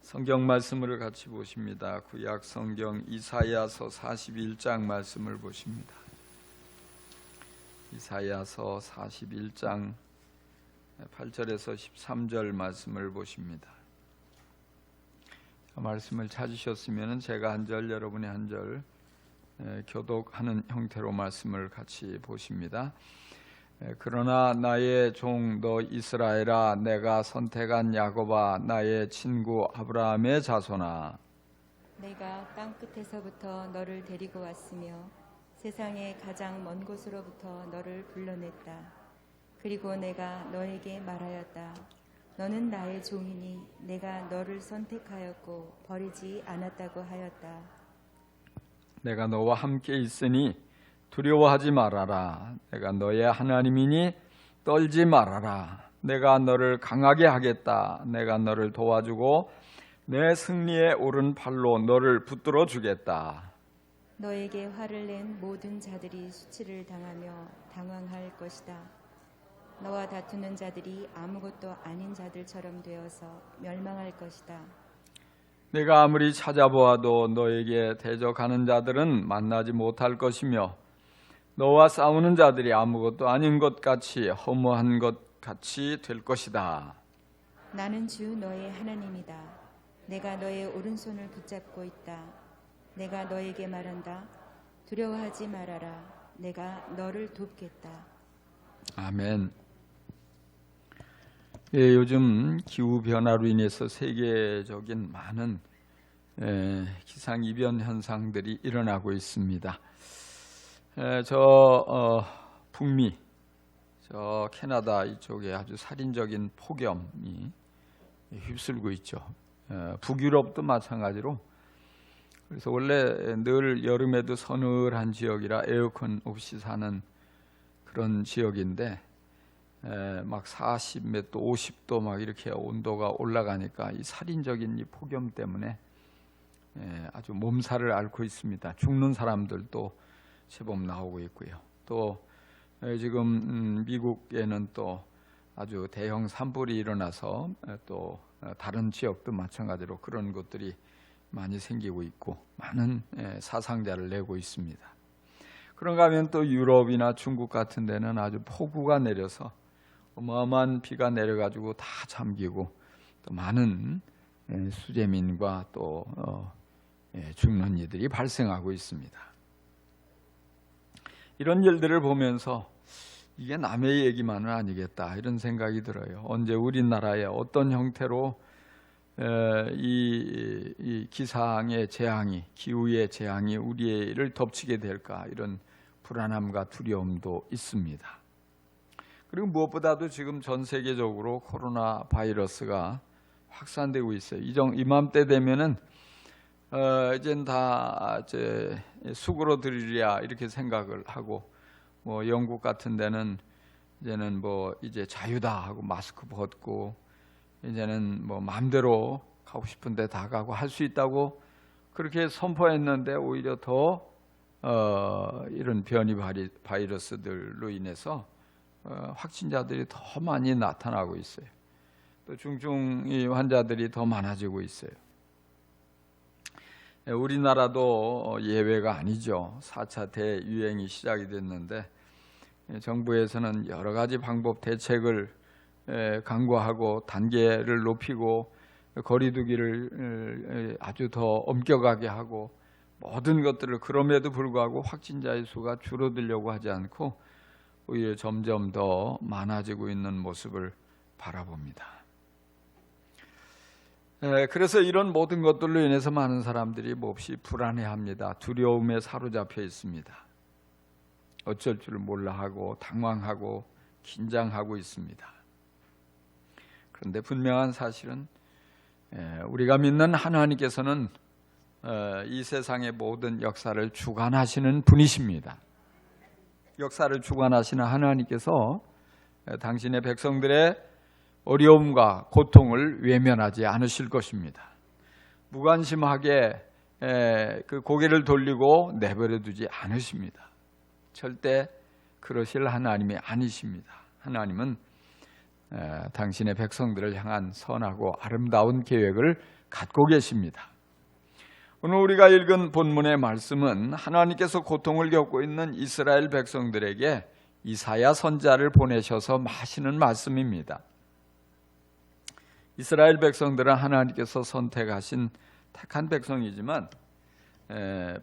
성경 말씀을 같이 보십니다. 구약 성경 이사야서 41장 말씀을 보십니다. 이사야서 41장 8절에서 13절 말씀을 보십니다. 말씀을 찾으셨으면 제가 한 절, 여러분이 한 절 교독하는 형태로 말씀을 같이 보십니다. 그러나 나의 종 너 이스라엘아, 내가 선택한 야곱아, 나의 친구 아브라함의 자손아, 내가 땅 끝에서부터 너를 데리고 왔으며 세상의 가장 먼 곳으로부터 너를 불러냈다. 그리고 내가 너에게 말하였다. 너는 나의 종이니 내가 너를 선택하였고 버리지 않았다고 하였다. 내가 너와 함께 있으니 두려워하지 말아라. 내가 너의 하나님이니 떨지 말아라. 내가 너를 강하게 하겠다. 내가 너를 도와주고 내 승리에 오른 팔로 너를 붙들어 주겠다. 너에게 화를 낸 모든 자들이 수치를 당하며 당황할 것이다. 너와 다투는 자들이 아무것도 아닌 자들처럼 되어서 멸망할 것이다. 내가 아무리 찾아보아도 너에게 대적하는 자들은 만나지 못할 것이며 너와 싸우는 자들이 아무것도 아닌 것 같이 허무한 것 같이 될 것이다. 나는 주 너의 하나님이다. 내가 너의 오른손을 붙잡고 있다. 내가 너에게 말한다. 두려워하지 말아라. 내가 너를 돕겠다. 아멘. 요즘 기후변화로 인해서 세계적인 많은 기상이변 현상들이 일어나고 있습니다. 북미, 캐나다 이쪽에 아주 살인적인 폭염이 휩쓸고 있죠. 북유럽도 마찬가지로. 그래서 원래 늘 여름에도 서늘한 지역이라 에어컨 없이 사는 그런 지역인데 막 40 몇 도, 50도 막 이렇게 온도가 올라가니까 이 살인적인 이 폭염 때문에 아주 몸살을 앓고 있습니다. 죽는 사람들도 제법 나오고 있고요. 또 지금 미국에는 또 아주 대형 산불이 일어나서 또 다른 지역도 마찬가지로 그런 것들이 많이 생기고 있고 많은 사상자를 내고 있습니다. 그런가 하면 또 유럽이나 중국 같은 데는 아주 폭우가 내려서 어마어마한 비가 내려가지고 다 잠기고 또 많은 수재민과 또 죽는 이들이 발생하고 있습니다. 이런 일들을 보면서 이게 남의 얘기만은 아니겠다 이런 생각이 들어요. 언제 우리나라에 어떤 형태로 이 기상의 재앙이, 기후의 재앙이 우리를 덮치게 될까 이런 불안함과 두려움도 있습니다. 그리고 무엇보다도 지금 전 세계적으로 코로나 바이러스가 확산되고 있어요. 이맘때 되면은 이젠 다 수그러들으랴 이렇게 생각을 하고, 뭐 영국 같은 데는 이제는 뭐 이제 자유다 하고 마스크 벗고 이제는 뭐 마음대로 가고 싶은데 다 가고 할 수 있다고 그렇게 선포했는데 오히려 더 이런 변이 바이러스들로 인해서 확진자들이 더 많이 나타나고 있어요. 또 중증 환자들이 더 많아지고 있어요. 우리나라도 예외가 아니죠. 4차 대유행이 시작이 됐는데 정부에서는 여러 가지 방법 대책을 강구하고 단계를 높이고 거리두기를 아주 더 엄격하게 하고 모든 것들을 그럼에도 불구하고 확진자의 수가 줄어들려고 하지 않고 오히려 점점 더 많아지고 있는 모습을 바라봅니다. 그래서 이런 모든 것들로 인해서 많은 사람들이 몹시 불안해합니다. 두려움에 사로잡혀 있습니다. 어쩔 줄 몰라 하고 당황하고 긴장하고 있습니다. 그런데 분명한 사실은 우리가 믿는 하나님께서는 이 세상의 모든 역사를 주관하시는 분이십니다. 역사를 주관하시는 하나님께서 당신의 백성들의 어려움과 고통을 외면하지 않으실 것입니다. 무관심하게 그 고개를 돌리고 내버려 두지 않으십니다. 절대 그러실 하나님이 아니십니다. 하나님은 당신의 백성들을 향한 선하고 아름다운 계획을 갖고 계십니다. 오늘 우리가 읽은 본문의 말씀은 하나님께서 고통을 겪고 있는 이스라엘 백성들에게 이사야 선지자를 보내셔서 하시는 말씀입니다. 이스라엘 백성들은 하나님께서 선택하신 택한 백성이지만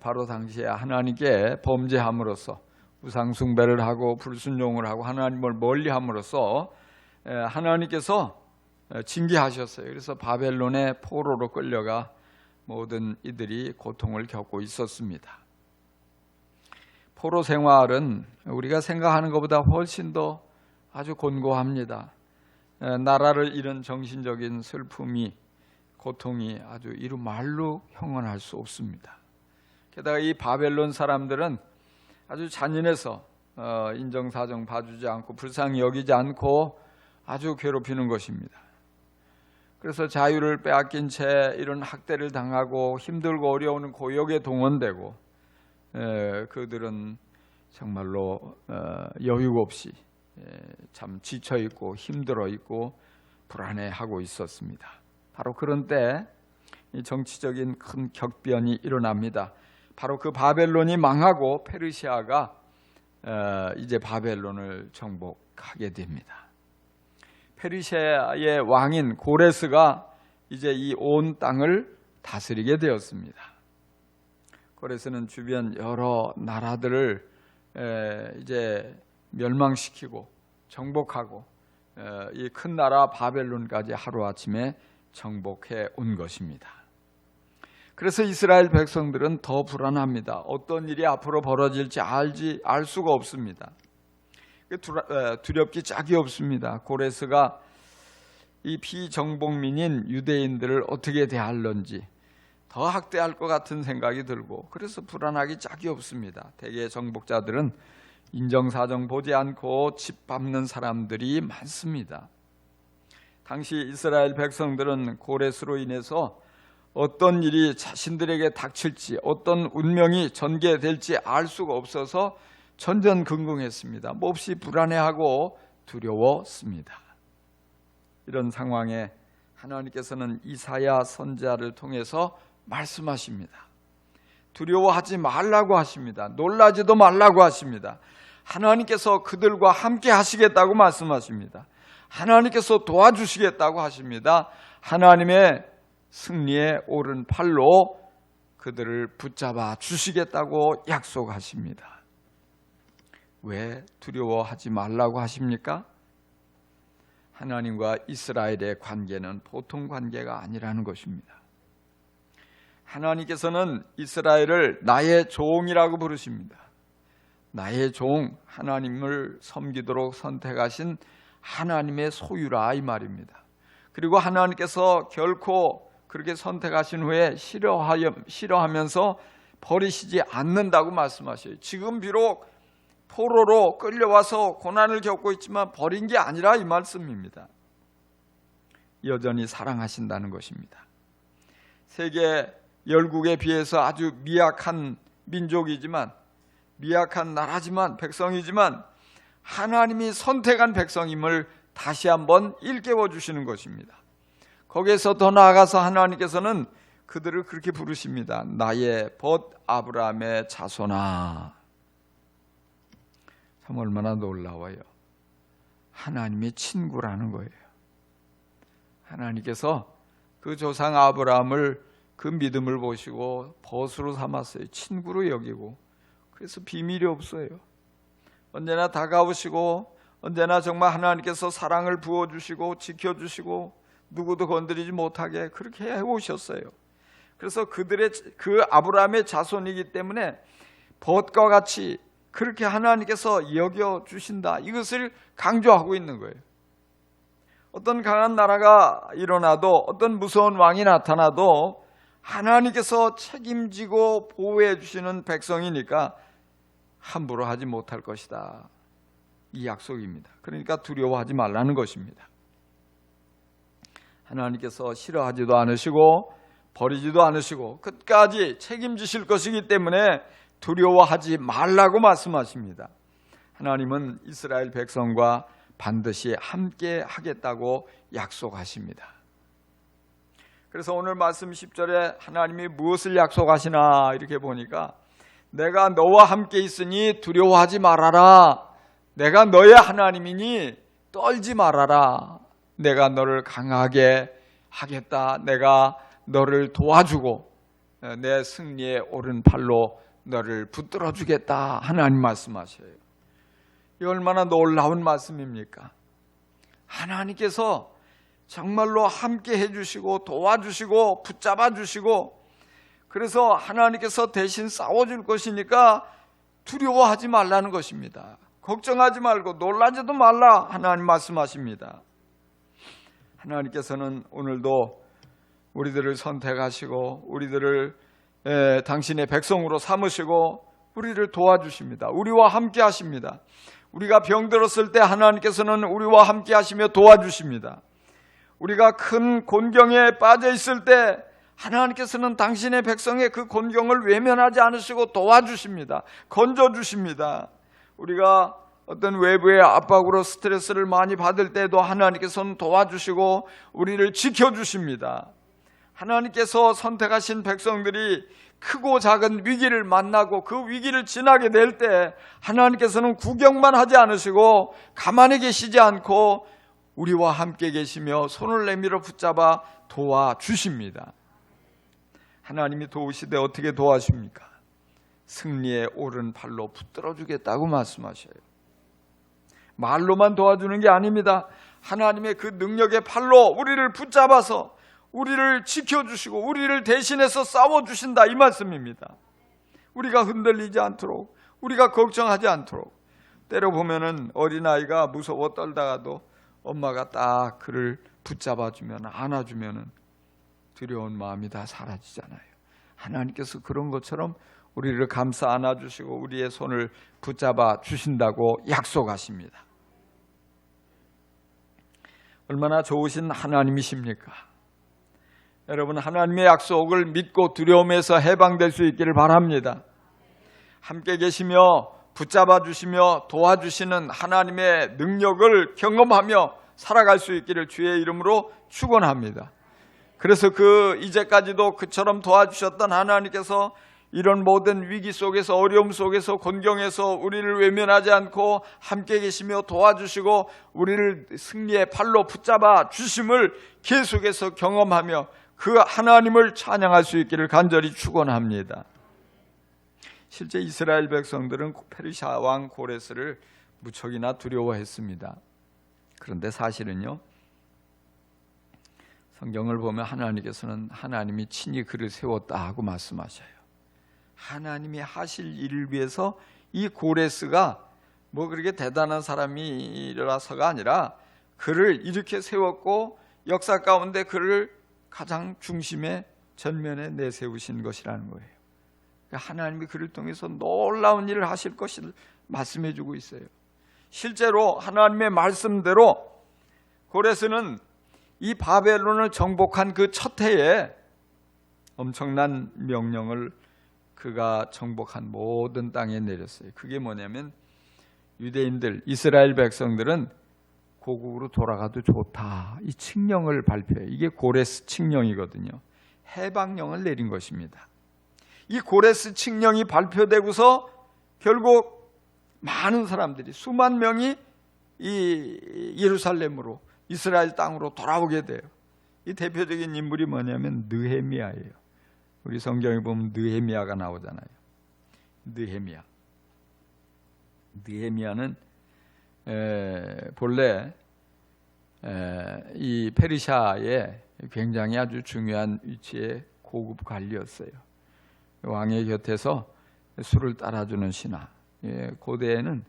바로 당시에 하나님께 범죄함으로써 우상 숭배를 하고 불순종을 하고 하나님을 멀리함으로써 하나님께서 징계하셨어요. 그래서 바벨론의 포로로 끌려가 모든 이들이 고통을 겪고 있었습니다. 포로 생활은 우리가 생각하는 것보다 훨씬 더 아주 곤고합니다. 나라를 잃은 정신적인 슬픔이, 고통이 아주 이루 말로 형언할 수 없습니다. 게다가 이 바벨론 사람들은 아주 잔인해서 인정사정 봐주지 않고 불쌍히 여기지 않고 아주 괴롭히는 것입니다. 그래서 자유를 빼앗긴 채 이런 학대를 당하고 힘들고 어려운 고역에 동원되고 그들은 정말로 여유 없이 참 지쳐 있고 힘들어 있고 불안해하고 있었습니다. 바로 그런 때 정치적인 큰 격변이 일어납니다. 바로 그 바벨론이 망하고 페르시아가 이제 바벨론을 정복하게 됩니다. 페르시아의 왕인 고레스가 이제 이 온 땅을 다스리게 되었습니다. 고레스는 주변 여러 나라들을 이제 멸망시키고 정복하고 이 큰 나라 바벨론까지 하루아침에 정복해 온 것입니다. 그래서 이스라엘 백성들은 더 불안합니다. 어떤 일이 앞으로 벌어질지 알 수가 없습니다. 두렵기 짝이 없습니다. 고레스가 이 비정복민인 유대인들을 어떻게 대할런지 더 학대할 것 같은 생각이 들고 그래서 불안하기 짝이 없습니다. 대개 정복자들은 인정사정 보지 않고 집 밟는 사람들이 많습니다. 당시 이스라엘 백성들은 고레스로 인해서 어떤 일이 자신들에게 닥칠지 어떤 운명이 전개될지 알 수가 없어서 전전긍긍했습니다. 몹시 불안해하고 두려웠습니다. 이런 상황에 하나님께서는 이사야 선지자를 통해서 말씀하십니다. 두려워하지 말라고 하십니다. 놀라지도 말라고 하십니다. 하나님께서 그들과 함께 하시겠다고 말씀하십니다. 하나님께서 도와주시겠다고 하십니다. 하나님의 승리의 오른팔로 그들을 붙잡아 주시겠다고 약속하십니다. 왜 두려워하지 말라고 하십니까? 하나님과 이스라엘의 관계는 보통 관계가 아니라는 것입니다. 하나님께서는 이스라엘을 나의 종이라고 부르십니다. 나의 종, 하나님을 섬기도록 선택하신 하나님의 소유라 이 말입니다. 그리고 하나님께서 결코 그렇게 선택하신 후에 싫어하면서 버리시지 않는다고 말씀하셔요. 지금 비록 포로로 끌려와서 고난을 겪고 있지만 버린 게 아니라 이 말씀입니다. 여전히 사랑하신다는 것입니다. 세계 열국에 비해서 아주 미약한 민족이지만 미약한 나라지만 백성이지만 하나님이 선택한 백성임을 다시 한번 일깨워 주시는 것입니다. 거기에서 더 나아가서 하나님께서는 그들을 그렇게 부르십니다. 나의 벗 아브라함의 자손아. 참 얼마나 놀라워요. 하나님의 친구라는 거예요. 하나님께서 그 조상 아브라함을 그 믿음을 보시고 벗으로 삼았어요. 친구로 여기고. 그래서 비밀이 없어요. 언제나 다가오시고 언제나 정말 하나님께서 사랑을 부어주시고 지켜주시고 누구도 건드리지 못하게 그렇게 해오셨어요. 그래서 그들의 그 아브라함의 자손이기 때문에 벗과 같이 그렇게 하나님께서 여겨주신다. 이것을 강조하고 있는 거예요. 어떤 강한 나라가 일어나도 어떤 무서운 왕이 나타나도 하나님께서 책임지고 보호해 주시는 백성이니까 함부로 하지 못할 것이다. 이 약속입니다. 그러니까 두려워하지 말라는 것입니다. 하나님께서 싫어하지도 않으시고 버리지도 않으시고 끝까지 책임지실 것이기 때문에 두려워하지 말라고 말씀하십니다. 하나님은 이스라엘 백성과 반드시 함께 하겠다고 약속하십니다. 그래서 오늘 말씀 10절에 하나님이 무엇을 약속하시나 이렇게 보니까 내가 너와 함께 있으니 두려워하지 말아라. 내가 너의 하나님이니 떨지 말아라. 내가 너를 강하게 하겠다. 내가 너를 도와주고 내 승리의 오른팔로 너를 붙들어 주겠다. 하나님 말씀하셔요. 이 얼마나 놀라운 말씀입니까? 하나님께서 정말로 함께 해주시고 도와주시고 붙잡아 주시고, 그래서 하나님께서 대신 싸워줄 것이니까 두려워하지 말라는 것입니다. 걱정하지 말고 놀라지도 말라 하나님 말씀하십니다. 하나님께서는 오늘도 우리들을 선택하시고 우리들을 당신의 백성으로 삼으시고 우리를 도와주십니다. 우리와 함께 하십니다. 우리가 병들었을 때 하나님께서는 우리와 함께 하시며 도와주십니다. 우리가 큰 곤경에 빠져 있을 때 하나님께서는 당신의 백성의 그 곤경을 외면하지 않으시고 도와주십니다. 건져주십니다. 우리가 어떤 외부의 압박으로 스트레스를 많이 받을 때도 하나님께서는 도와주시고 우리를 지켜주십니다. 하나님께서 선택하신 백성들이 크고 작은 위기를 만나고 그 위기를 지나게 될 때 하나님께서는 구경만 하지 않으시고 가만히 계시지 않고 우리와 함께 계시며 손을 내밀어 붙잡아 도와주십니다. 하나님이 도우시되 어떻게 도와줍니까? 승리의 오른팔로 붙들어 주겠다고 말씀하셔요. 말로만 도와주는 게 아닙니다. 하나님의 그 능력의 팔로 우리를 붙잡아서 우리를 지켜주시고 우리를 대신해서 싸워주신다 이 말씀입니다. 우리가 흔들리지 않도록, 우리가 걱정하지 않도록. 때려 보면은 어린아이가 무서워 떨다가도 엄마가 딱 그를 붙잡아주면, 안아주면 두려운 마음이 다 사라지잖아요. 하나님께서 그런 것처럼 우리를 감싸 안아주시고 우리의 손을 붙잡아 주신다고 약속하십니다. 얼마나 좋으신 하나님이십니까? 여러분, 하나님의 약속을 믿고 두려움에서 해방될 수 있기를 바랍니다. 함께 계시며 붙잡아 주시며 도와주시는 하나님의 능력을 경험하며 살아갈 수 있기를 주의 이름으로 축원합니다. 그래서 이제까지도 그처럼 도와주셨던 하나님께서 이런 모든 위기 속에서, 어려움 속에서, 곤경에서 우리를 외면하지 않고 함께 계시며 도와주시고 우리를 승리의 팔로 붙잡아 주심을 계속해서 경험하며 그 하나님을 찬양할 수 있기를 간절히 축원합니다. 실제 이스라엘 백성들은 페르시아 왕 고레스를 무척이나 두려워했습니다. 그런데 사실은요, 성경을 보면 하나님께서는 하나님이 친히 그를 세웠다 하고 말씀하셔요. 하나님이 하실 일을 위해서 이 고레스가 뭐 그렇게 대단한 사람이라서가 아니라 그를 이렇게 세웠고 역사 가운데 그를 가장 중심에 전면에 내세우신 것이라는 거예요. 하나님이 그를 통해서 놀라운 일을 하실 것을 말씀해 주고 있어요. 실제로 하나님의 말씀대로 고레스는 이 바벨론을 정복한 그 첫 해에 엄청난 명령을 그가 정복한 모든 땅에 내렸어요. 그게 뭐냐면 유대인들, 이스라엘 백성들은 고국으로 돌아가도 좋다, 이 칙령을 발표해요. 이게 고레스 칙령이거든요. 해방령을 내린 것입니다. 이 고레스 칙령이 발표되고서 결국 많은 사람들이, 수만 명이 이 예루살렘으로, 이스라엘 땅으로 돌아오게 돼요. 이 대표적인 인물이 뭐냐면 느헤미야예요. 우리 성경에 보면 느헤미야가 나오잖아요. 느헤미야는 본래 이 페르시아의 굉장히 아주 중요한 위치의 고급 관리였어요. 왕의 곁에서 술을 따라주는 신하. 고대에는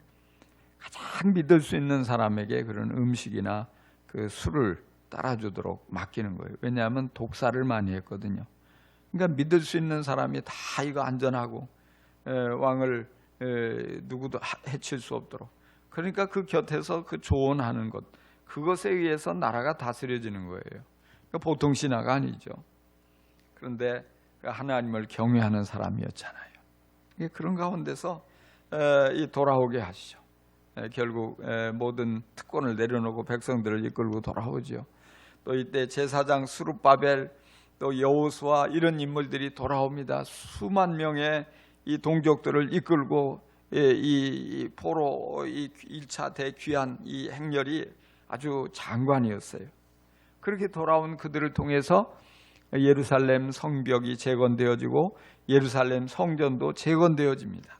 가장 믿을 수 있는 사람에게 그런 음식이나 그 술을 따라주도록 맡기는 거예요. 왜냐하면 독사를 많이 했거든요. 그러니까 믿을 수 있는 사람이 다 이거 안전하고 왕을 누구도 해칠 수 없도록. 그러니까 그 곁에서 그 조언하는 것, 그것에 의해서 나라가 다스려지는 거예요. 그러니까 보통 신하가 아니죠. 그런데 하나님을 경외하는 사람이었잖아요. 그런 가운데서 돌아오게 하시죠. 결국 모든 특권을 내려놓고 백성들을 이끌고 돌아오죠. 또 이때 제사장 스룹바벨, 또 여호수아 이런 인물들이 돌아옵니다. 수만 명의 이 동족들을 이끌고 이 포로 이 1차 대귀한 이 행렬이 아주 장관이었어요. 그렇게 돌아온 그들을 통해서 예루살렘 성벽이 재건되어지고 예루살렘 성전도 재건되어집니다.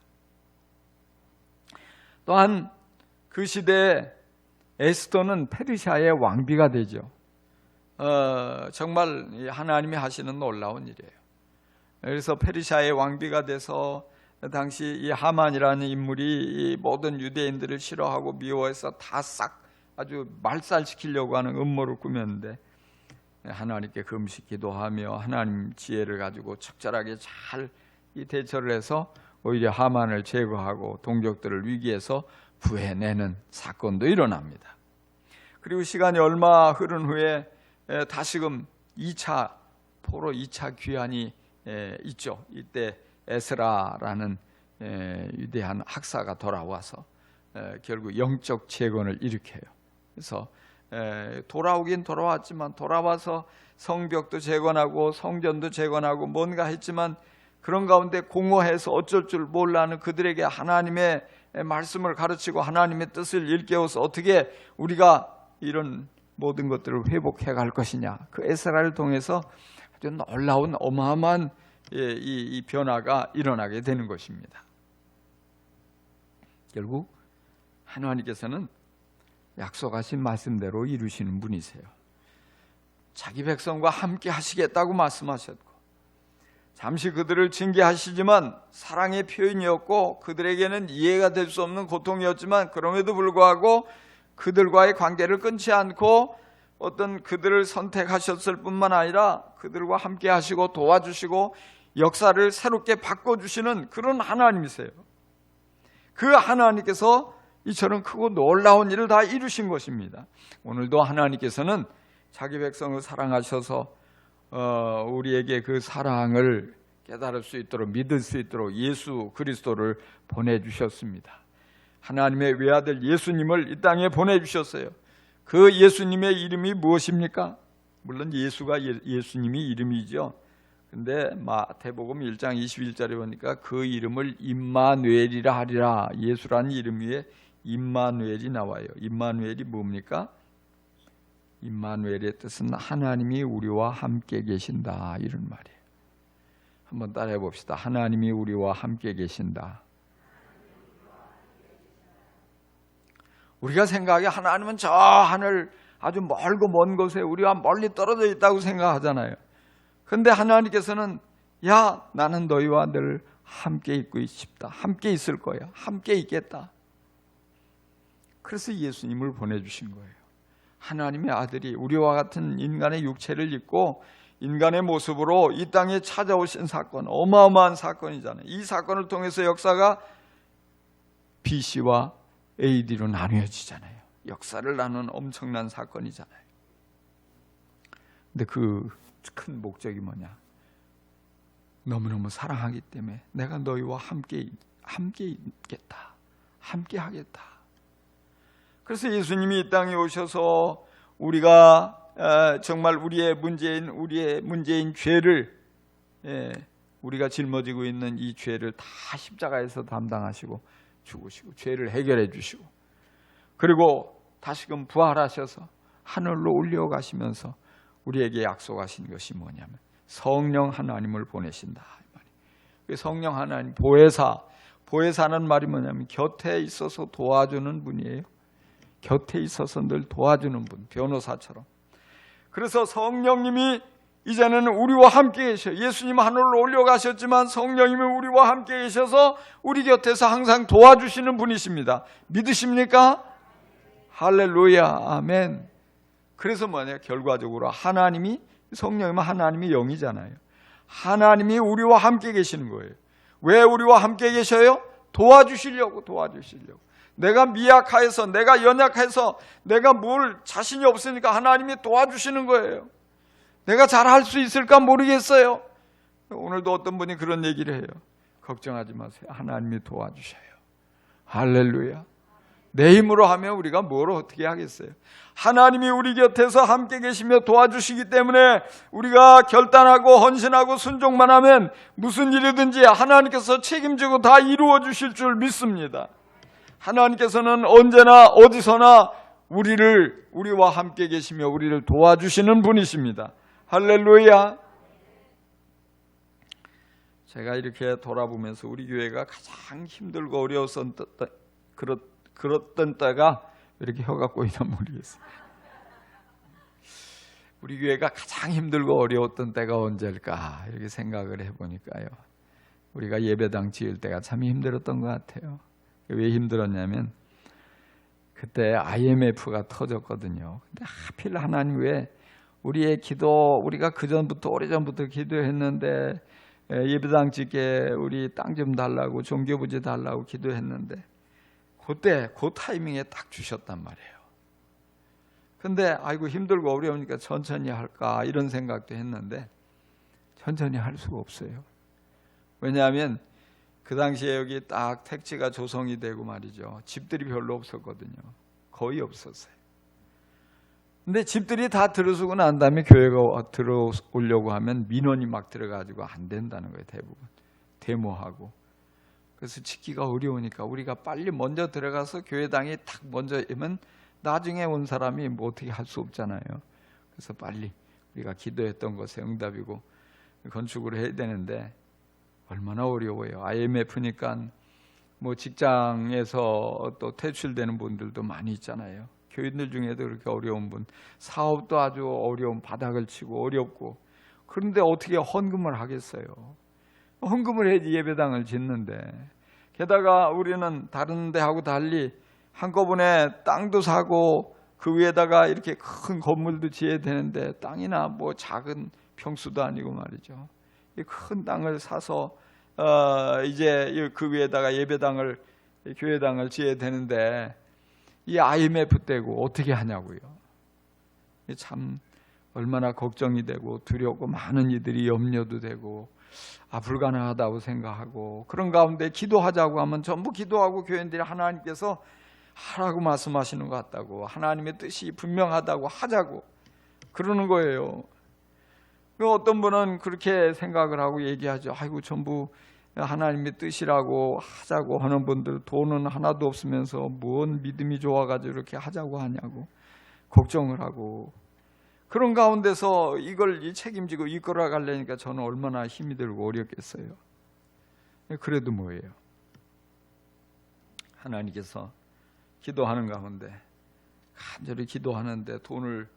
또한 그 시대에 에스더는 페르시아의 왕비가 되죠. 정말 하나님이 하시는 놀라운 일이에요. 그래서 페르시아의 왕비가 돼서 당시 이 하만이라는 인물이 이 모든 유대인들을 싫어하고 미워해서 다 싹 아주 말살시키려고 하는 음모를 꾸몄는데 하나님께 금식 기도하며 하나님 지혜를 가지고 적절하게 잘 이 대처를 해서 오히려 하만을 제거하고 동족들을 위기에서 구해내는 사건도 일어납니다. 그리고 시간이 얼마 흐른 후에 다시금 2차 포로 2차 귀환이 있죠. 이때 에스라라는 위대한 학사가 돌아와서 결국 영적 재건을 일으켜요. 그래서 돌아오긴 돌아왔지만 돌아와서 성벽도 재건하고 성전도 재건하고 뭔가 했지만 그런 가운데 공허해서 어쩔 줄 몰라하는 그들에게 하나님의 말씀을 가르치고 하나님의 뜻을 일깨워서 어떻게 우리가 이런 모든 것들을 회복해 갈 것이냐, 그 에스라를 통해서 아주 놀라운 어마어마한 이 변화가 일어나게 되는 것입니다. 결국 하나님께서는 약속하신 말씀대로 이루시는 분이세요. 자기 백성과 함께 하시겠다고 말씀하셨고 잠시 그들을 징계하시지만 사랑의 표현이었고 그들에게는 이해가 될 수 없는 고통이었지만 그럼에도 불구하고 그들과의 관계를 끊지 않고 어떤 그들을 선택하셨을 뿐만 아니라 그들과 함께 하시고 도와주시고 역사를 새롭게 바꿔주시는 그런 하나님이세요. 그 하나님께서 이처럼 크고 놀라운 일을 다 이루신 것입니다. 오늘도 하나님께서는 자기 백성을 사랑하셔서 우리에게 그 사랑을 깨달을 수 있도록 믿을 수 있도록 예수 그리스도를 보내주셨습니다. 하나님의 외아들 예수님을 이 땅에 보내주셨어요. 그 예수님의 이름이 무엇입니까? 물론 예수가 예수님이 이름이죠. 근데 마태복음 1장 21절에 보니까 그 이름을 임마누엘이라 하리라. 예수라는 이름 위에 임마누엘이 나와요. 임마누엘이 뭡니까? 임마누엘의 뜻은 하나님이 우리와 함께 계신다, 이런 말이에요. 한번 따라해 봅시다. 하나님이 우리와 함께 계신다. 우리가 생각하기에 하나님은 저 하늘 아주 멀고 먼 곳에 우리와 멀리 떨어져 있다고 생각하잖아요. 그런데 하나님께서는 야, 나는 너희와 늘 함께 있고 싶다. 함께 있을 거야. 함께 있겠다. 그래서 예수님을 보내주신 거예요. 하나님의 아들이 우리와 같은 인간의 육체를 입고 인간의 모습으로 이 땅에 찾아오신 사건, 어마어마한 사건이잖아요. 이 사건을 통해서 역사가 BC와 AD로 나뉘어지잖아요. 역사를 나누는 엄청난 사건이잖아요. 근데 그 큰 목적이 뭐냐? 너무너무 사랑하기 때문에 내가 너희와 함께 있겠다. 함께 하겠다. 그래서 예수님이 이 땅에 오셔서 우리가 정말 우리의 문제인 죄를 우리가 짊어지고 있는 이 죄를 다 십자가에서 담당하시고 죽으시고 죄를 해결해 주시고 그리고 다시금 부활하셔서 하늘로 올려가시면서 우리에게 약속하신 것이 뭐냐면 성령 하나님을 보내신다. 성령 하나님, 보혜사는 말이 뭐냐면 곁에 있어서 도와주는 분이에요. 곁에 있어서 늘 도와주는 분, 변호사처럼. 그래서 성령님이 이제는 우리와 함께 계셔요. 예수님 하늘로 올려가셨지만 성령님이 우리와 함께 계셔서 우리 곁에서 항상 도와주시는 분이십니다. 믿으십니까? 할렐루야, 아멘. 그래서 뭐냐? 결과적으로 하나님이, 성령이면 하나님이 영이잖아요. 하나님이 우리와 함께 계시는 거예요. 왜 우리와 함께 계셔요? 도와주시려고. 내가 미약해서, 내가 연약해서, 내가 뭘 자신이 없으니까 하나님이 도와주시는 거예요. 내가 잘할 수 있을까 모르겠어요. 오늘도 어떤 분이 그런 얘기를 해요. 걱정하지 마세요. 하나님이 도와주셔요. 할렐루야. 내 힘으로 하면 우리가 뭘 어떻게 하겠어요? 하나님이 우리 곁에서 함께 계시며 도와주시기 때문에 우리가 결단하고 헌신하고 순종만 하면 무슨 일이든지 하나님께서 책임지고 다 이루어 주실 줄 믿습니다. 하나님께서는 언제나 어디서나 우리와 함께 계시며 우리를 도와주시는 분이십니다. 할렐루야. 제가 이렇게 돌아보면서 우리 교회가 가장 힘들고 어려웠던 그랬던 때가 왜 이렇게 혀가 꼬이나 모르겠어요. 우리 교회가 가장 힘들고 어려웠던 때가 언제일까 이렇게 생각을 해보니까요, 우리가 예배당 지을 때가 참 힘들었던 것 같아요. 왜 힘들었냐면 그때 IMF가 터졌거든요. 근데 하필 하나님 왜 우리의 기도, 우리가 그전부터 오래전부터 기도했는데 예배당 짓게 우리 땅 좀 달라고 종교부지 달라고 기도했는데 그때 그 타이밍에 딱 주셨단 말이에요. 근데 아이고 힘들고 어려우니까 천천히 할까 이런 생각도 했는데 천천히 할 수가 없어요. 왜냐하면 그 당시에 여기 딱 택지가 조성이 되고 말이죠, 집들이 별로 없었거든요. 거의 없었어요. 근데 집들이 다 들어서고 난 다음에 교회가 들어오려고 하면 민원이 막 들어가지고 안 된다는 거예요. 대부분 데모하고. 그래서 짓기가 어려우니까 우리가 빨리 먼저 들어가서 교회당이 딱 먼저 하면 나중에 온 사람이 뭐 어떻게 할 수 없잖아요. 그래서 빨리 우리가 기도했던 것에 응답이고 건축을 해야 되는데 얼마나 어려워요. IMF니까 뭐 직장에서 또 퇴출되는 분들도 많이 있잖아요. 교인들 중에도 그렇게 어려운 분, 사업도 아주 어려운 바닥을 치고 어렵고, 그런데 어떻게 헌금을 하겠어요? 헌금을 해야지 예배당을 짓는데, 게다가 우리는 다른 데하고 달리 한꺼번에 땅도 사고 그 위에다가 이렇게 큰 건물도 지어야 되는데 땅이나 뭐 작은 평수도 아니고 말이죠. 이 큰 땅을 사서 이제 그 위에다가 예배당을, 교회당을 지어야 되는데 이 IMF 때고 어떻게 하냐고요. 참 얼마나 걱정이 되고 두렵고 많은 이들이 염려도 되고 불가능하다고 생각하고, 그런 가운데 기도하자고 하면 전부 기도하고 교인들이 하나님께서 하라고 말씀하시는 것 같다고, 하나님의 뜻이 분명하다고 하자고 그러는 거예요. 어떤 분은 그렇게 생각을 하고 얘기하죠. 아이고 전부 하나님의 뜻이라고 하자고 하는 분들, 돈은 하나도 없으면서 뭔 믿음이 좋아가지고 이렇게 하자고 하냐고 걱정을 하고, 그런 가운데서 이걸 책임지고 이끌어 가려니까 저는 얼마나 힘이 들고 어렵겠어요. 그래도 뭐예요? 하나님께서 기도하는 가운데 간절히 기도하는데 돈을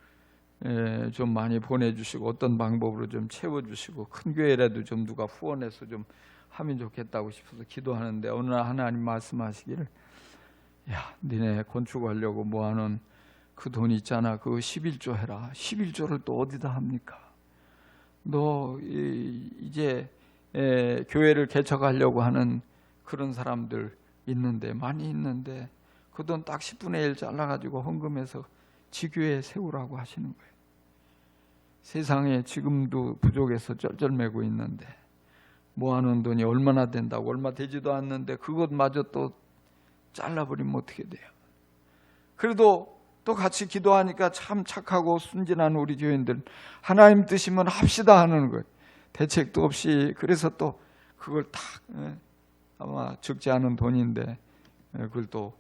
좀 많이 보내주시고 어떤 방법으로 좀 채워주시고 큰 교회라도 좀 누가 후원해서 좀 하면 좋겠다고 싶어서 기도하는데 어느 날 하나님 말씀하시기를, 야 니네 건축하려고 모아놓은 그 돈 있잖아, 그거 11조 해라. 11조를 또 어디다 합니까? 너 이제 교회를 개척하려고 하는 그런 사람들 있는데, 많이 있는데 그 돈 딱 10분의 1 잘라가지고 헌금해서 지교회에 세우라고 하시는 거예요. 세상에 지금도 부족해서 쩔쩔매고 있는데 모아놓은 돈이 얼마나 된다고, 얼마 되지도 않는데 그것마저 또 잘라버리면 어떻게 돼요? 그래도 또 같이 기도하니까 참 착하고 순진한 우리 교인들, 하나님 뜻이면 합시다 하는 거예요. 대책도 없이. 그래서 또 그걸 딱 아마 적지 않은 돈인데 그걸 또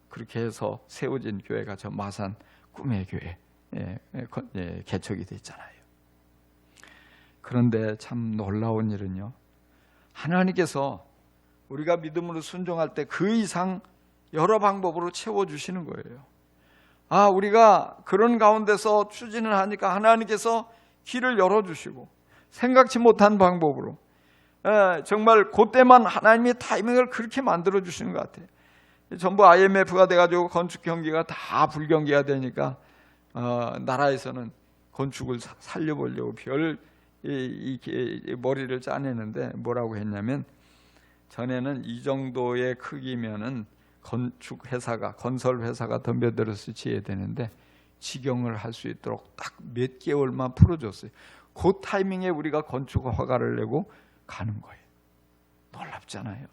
그렇게 해서 세워진 교회가 저 마산 꿈의 교회 개척이 됐잖아요. 그런데 참 놀라운 일은요, 하나님께서 우리가 믿음으로 순종할 때 그 이상 여러 방법으로 채워주시는 거예요. 우리가 그런 가운데서 추진을 하니까 하나님께서 길을 열어주시고 생각지 못한 방법으로 정말 그때만 하나님의 타이밍을 그렇게 만들어 주시는 것 같아요. 전부 IMF가 돼가지고 건축 경기가 다 불경기가 되니까 나라에서는 건축을 살려보려고 별 머리를 짜내는데 뭐라고 했냐면, 전에는 이 정도의 크기면은 건축 회사가, 건설 회사가 덤벼들어서 지어야 되는데 직영을 할 수 있도록 딱 몇 개월만 풀어줬어요. 그 타이밍에 우리가 건축 허가를 내고 가는 거예요. 놀랍잖아요.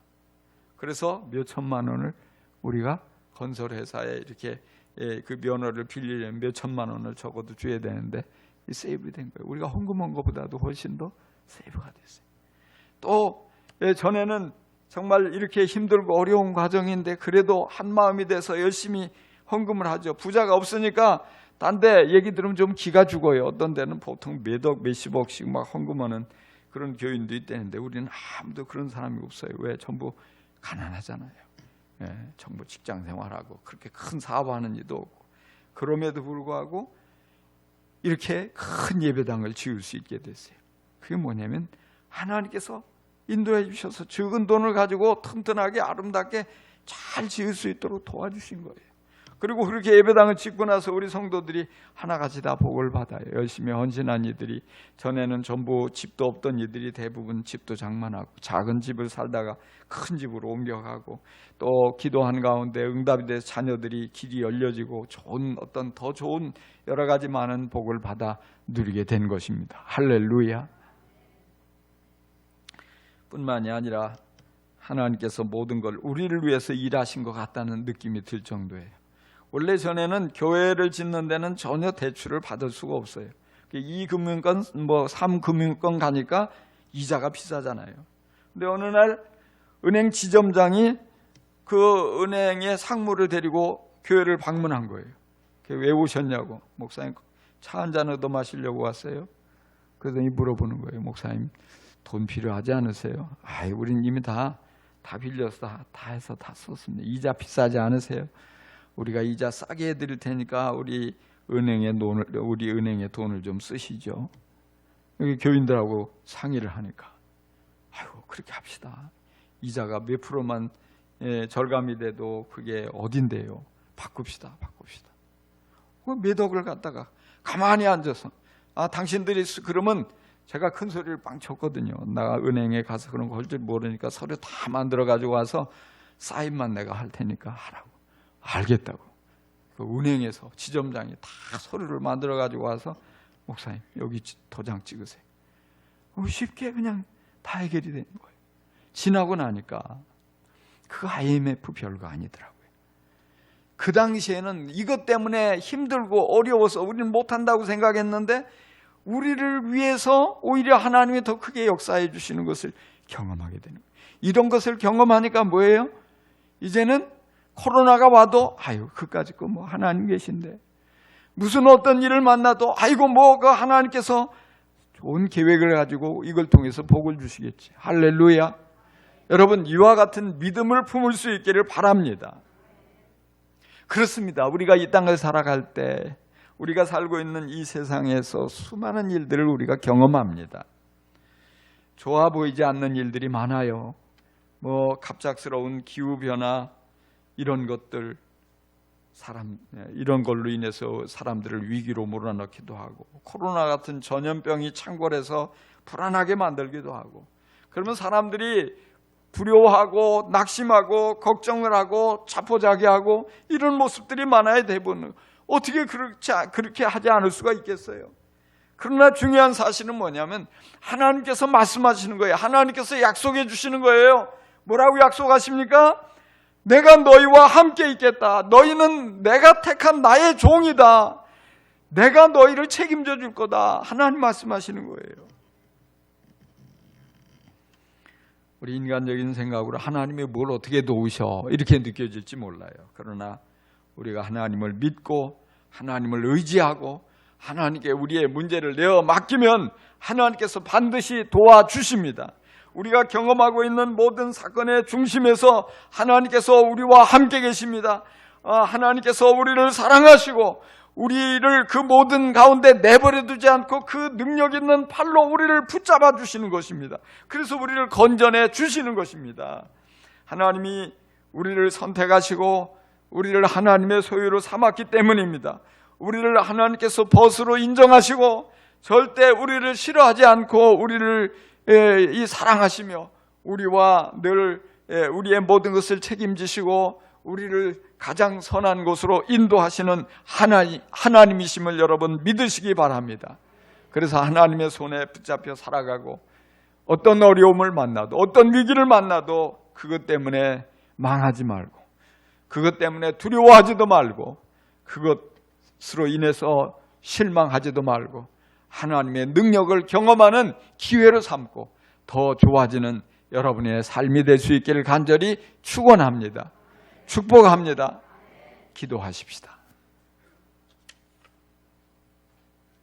그래서 몇 천만 원을 우리가 건설 회사에 이렇게 그 면허를 빌리려면 몇 천만 원을 적어도 줘야 되는데 이 세이브된 거예요. 우리가 헌금한 것보다도 훨씬 더 세이브가 됐어요. 또 전에는 정말 이렇게 힘들고 어려운 과정인데 그래도 한 마음이 돼서 열심히 헌금을 하죠. 부자가 없으니까 딴 데 얘기 들으면 좀 기가 죽어요. 어떤 데는 보통 몇억 몇십억씩 막 헌금하는 그런 교인도 있다는데 우리는 아무도 그런 사람이 없어요. 왜? 전부 가난하잖아요. 전부 직장 생활하고 그렇게 큰 사업하는 일도 없고, 그럼에도 불구하고 이렇게 큰 예배당을 지을 수 있게 됐어요. 그게 뭐냐면 하나님께서 인도해 주셔서 적은 돈을 가지고 튼튼하게 아름답게 잘 지을 수 있도록 도와주신 거예요. 그리고 그렇게 예배당을 짓고 나서 우리 성도들이 하나같이 다 복을 받아요. 열심히 헌신한 이들이, 전에는 전부 집도 없던 이들이 대부분 집도 장만하고 작은 집을 살다가 큰 집으로 옮겨가고, 또 기도한 가운데 응답이 돼서 자녀들이 길이 열려지고 좋은 어떤 더 좋은 여러 가지 많은 복을 받아 누리게 된 것입니다. 할렐루야. 뿐만이 아니라 하나님께서 모든 걸 우리를 위해서 일하신 것 같다는 느낌이 들 정도예요. 원래 전에는 교회를 짓는 데는 전혀 대출을 받을 수가 없어요. 2금융권, 3금융권 가니까 이자가 비싸잖아요. 근데 어느 날 은행 지점장이 그 은행의 상무를 데리고 교회를 방문한 거예요. 왜 오셨냐고. 목사님 차 한 잔 얻어 마시려고 왔어요. 그러더니 물어보는 거예요. 목사님 돈 필요하지 않으세요? 우린 이미 다 빌려서 다 해서 다 썼습니다. 이자 비싸지 않으세요? 우리가 이자 싸게 해드릴 테니까 우리 은행에 돈을 좀 쓰시죠. 여기 교인들하고 상의를 하니까 그렇게 합시다. 이자가 몇 프로만 절감이 돼도 그게 어딘데요. 바꿉시다. 몇 억을 갖다가 가만히 앉아서 당신들이 그러면 제가 큰 소리를 빵 쳤거든요. 나 은행에 가서 그런 거 할 줄 모르니까 서류 다 만들어 가지고 와서 사인만 내가 할 테니까 하라고. 알겠다고. 그 은행에서 지점장이 다 서류를 만들어 가지고 와서 목사님 여기 도장 찍으세요. 쉽게 그냥 다 해결이 되는 거예요. 지나고 나니까 그 IMF 별거 아니더라고요. 그 당시에는 이것 때문에 힘들고 어려워서 우리는 못한다고 생각했는데 우리를 위해서 오히려 하나님이 더 크게 역사해 주시는 것을 경험하게 되는 거예요. 이런 것을 경험하니까 뭐예요? 이제는 코로나가 와도 그까짓 거 뭐 하나님 계신데, 무슨 어떤 일을 만나도 그 하나님께서 좋은 계획을 가지고 이걸 통해서 복을 주시겠지. 할렐루야. 여러분, 이와 같은 믿음을 품을 수 있기를 바랍니다. 그렇습니다. 우리가 이 땅을 살아갈 때 우리가 살고 있는 이 세상에서 수많은 일들을 우리가 경험합니다. 좋아 보이지 않는 일들이 많아요. 갑작스러운 기후변화, 이런 것들, 이런 걸로 인해서 사람들을 위기로 몰아넣기도 하고, 코로나 같은 전염병이 창궐해서 불안하게 만들기도 하고, 그러면 사람들이 두려워하고 낙심하고 걱정을 하고 자포자기하고 이런 모습들이 많아요. 대부분 어떻게 그렇게 하지 않을 수가 있겠어요? 그러나 중요한 사실은 뭐냐면 하나님께서 말씀하시는 거예요. 하나님께서 약속해 주시는 거예요. 뭐라고 약속하십니까? 내가 너희와 함께 있겠다. 너희는 내가 택한 나의 종이다. 내가 너희를 책임져 줄 거다. 하나님 말씀하시는 거예요. 우리 인간적인 생각으로 하나님이 뭘 어떻게 도우셔 이렇게 느껴질지 몰라요. 그러나 우리가 하나님을 믿고 하나님을 의지하고 하나님께 우리의 문제를 내어 맡기면 하나님께서 반드시 도와주십니다. 우리가 경험하고 있는 모든 사건의 중심에서 하나님께서 우리와 함께 계십니다. 하나님께서 우리를 사랑하시고 우리를 그 모든 가운데 내버려 두지 않고 그 능력 있는 팔로 우리를 붙잡아 주시는 것입니다. 그래서 우리를 건져내 주시는 것입니다. 하나님이 우리를 선택하시고 우리를 하나님의 소유로 삼았기 때문입니다. 우리를 하나님께서 벗으로 인정하시고 절대 우리를 싫어하지 않고 우리를 사랑하시며 우리와 늘 우리의 모든 것을 책임지시고 우리를 가장 선한 곳으로 인도하시는 하나님이심을 여러분 믿으시기 바랍니다. 그래서 하나님의 손에 붙잡혀 살아가고 어떤 어려움을 만나도 어떤 위기를 만나도 그것 때문에 망하지 말고 그것 때문에 두려워하지도 말고 그것으로 인해서 실망하지도 말고 하나님의 능력을 경험하는 기회로 삼고 더 좋아지는 여러분의 삶이 될 수 있기를 간절히 축원합니다. 축복합니다. 기도하십시다.